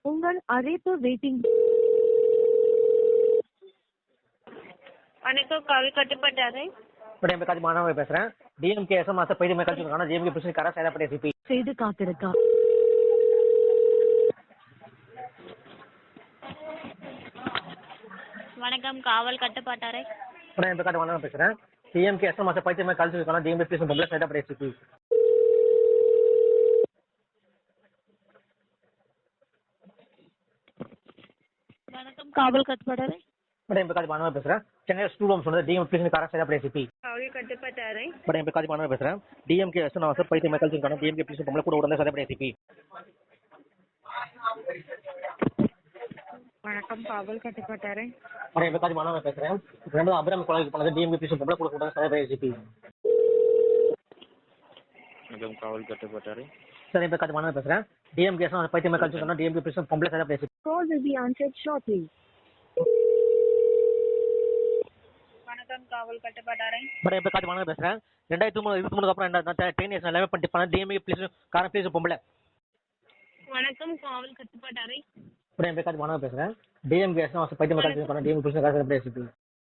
உங்கள் அழைப்பு வெயிட்டிங். வணக்கம், காவல் கட்டுப்பாட்டு அறை. என் பேர் மாணவர் பேசுறேன். டிஎம்கே எஸ்எம் மாசம் பைத்தியமே கழிச்சிருக்காங்க. டிஎம்கே பிரசிடென்ட் கரா சேதாப்பட்டி சிபி செய்து காத்திருக்கா. வணக்கம், காவல் கட்டுப்பாட்டு அறை. என் பேர் மாணவர் பேசுறேன். டிஎம்கே எஸ்எம் மாசம் பைத்தியமே கழிச்சிருக்காங்க. டிஎம்கே பிரசிடென்ட் பொம்பளை சேதாப்பட்டி சிபி வணக்கம், காவல் கட்டுப்பாட்டு அறை. என் பேர் மாணவர் பேசுறேன். சென்னை ஸ்டூடெண்ட் சொன்னது டிஎம்கே பிரசிடென்ட் கரா சேதாப்பட்டி சிபி காவல் கட்டுப்பாட்டு அறை. என் பேர் மாணவர் பேசுறேன். டிஎம்கே எஸ்எம் மாசம் பைத்தியமே கழிச்சிருக்காங்க. டிஎம்கே பிரசிடென்ட் பொம்பளை கூட உடனே சேதாப்பட்டி சிபி வணக்கம், காவல் கட்டுப்பாட்டு அறை. என் பேர் மாணவர் பேசுறேன். அபிராமி கொலைக்கு பண்ணது டிஎம்கே பிரசிடென்ட் பொம்பளை கூட உடனே சேதாப்பட்டி சிபி வணக்கம், காவல் கட்டுப்பாட்டு அறை. சார் என் பேர் மாணவர் பேசுறேன். டிஎம்கே எஸ்எம் பைத்தியமே கழிச்சிருக்காங்க. டிஎம்கே பிரசிடென்ட் பொம்பளை சேதாப்பட்டி CP Call will be answered shortly. வணக்கம், காவல் கட்டுப்பாட்டு அறை. என் பேர் மாணவர் பேசுறேன். 2023 அப்புறம் 10 இயர்ஸ் எல்லாமே பண்ணிட்டு பண்ண டிஎம்கே பிளேஸ் காரம் பிளேஸ் பொம்பளை. வணக்கம், காவல் கட்டுப்பாட்டு அறை. என் பேர் மாணவர் பேசுறேன். டிஎம்கே எஸ்எம் பைத்தியமே கழிச்சிருக்காங்க. டிஎம்கே பிரசிடென்ட் கரா சேதாப்பட்டி சிபி